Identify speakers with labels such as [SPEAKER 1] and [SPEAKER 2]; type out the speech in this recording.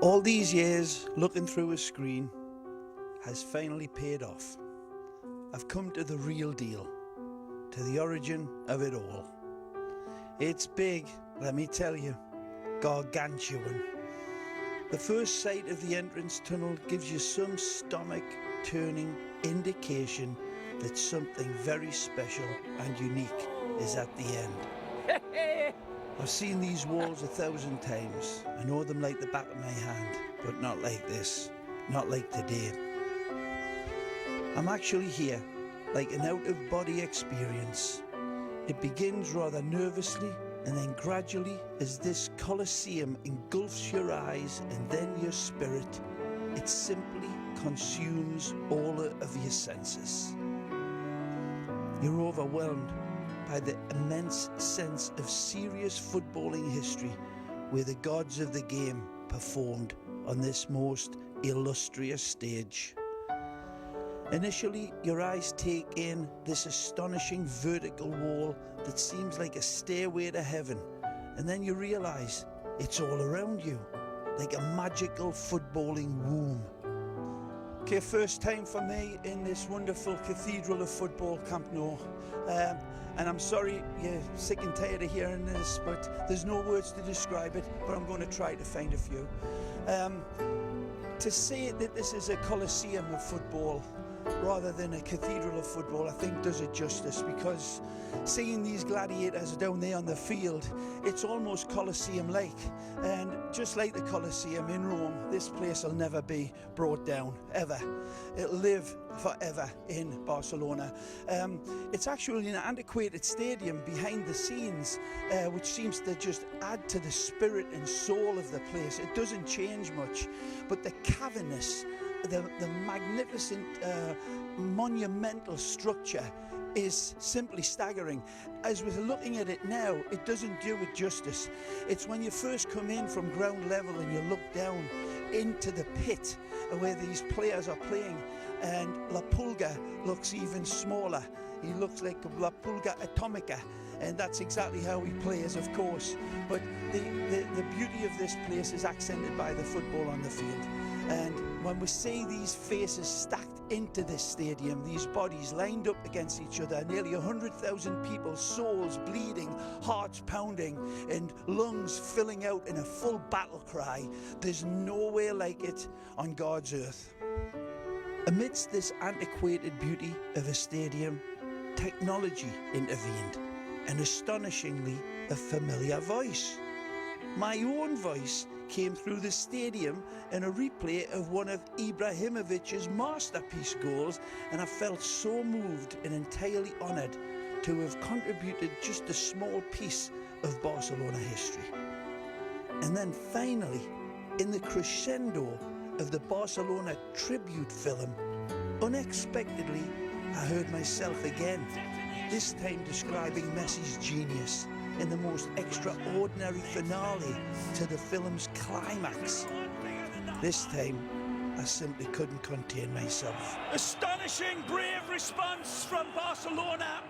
[SPEAKER 1] All these years looking through a screen has finally paid off. I've come to the real deal, to the origin of it all. It's big, let me tell you, gargantuan. The first sight of the entrance tunnel gives you some stomach-turning indication that something very special and unique is at the end. I've seen these walls 1,000 times. I know them like the back of my hand, but not like this, not like today. I'm actually here, like an out-of-body experience. It begins rather nervously, and then gradually, as this Colosseum engulfs your eyes and then your spirit, it simply consumes all of your senses. You're overwhelmed by the immense sense of serious footballing history where the gods of the game performed on this most illustrious stage. Initially, your eyes take in this astonishing vertical wall that seems like a stairway to heaven, and then you realise it's all around you, like a magical footballing womb. Okay, first time for me in this wonderful cathedral of football, Camp Nou. And I'm sorry you're sick and tired of hearing this, but there's no words to describe it, but I'm going to try to find a few. To say that this is a Colosseum of football rather than a cathedral of football, I think does it justice, because seeing these gladiators down there on the field, it's almost Colosseum-like. And just like the Colosseum in Rome, this place will never be brought down, ever. It'll live forever in Barcelona. It's actually an antiquated stadium behind the scenes, which seems to just add to the spirit and soul of the place. It doesn't change much, but the cavernous, the magnificent, monumental structure is simply staggering. As we're looking at it now, it doesn't do it justice. It's when you first come in from ground level and you look down into the pit where these players are playing, and La Pulga looks even smaller. He looks like La Pulga Atomica, and that's exactly how he plays, of course. But the beauty of this place is accented by the football on the field. And when we see these faces stacked into this stadium, these bodies lined up against each other, nearly 100,000 people, souls bleeding, hearts pounding, and lungs filling out in a full battle cry, there's nowhere like it on God's earth. Amidst this antiquated beauty of a stadium, technology intervened, and astonishingly, a familiar voice. My own voice came through the stadium in a replay of one of Ibrahimovic's masterpiece goals, and I felt so moved and entirely honoured to have contributed just a small piece of Barcelona history. And then finally, in the crescendo of the Barcelona tribute film, unexpectedly, I heard myself again, this time describing Messi's genius in the most extraordinary finale to the film's climax. This time, I simply couldn't contain myself.
[SPEAKER 2] Astonishing, brave response from Barcelona.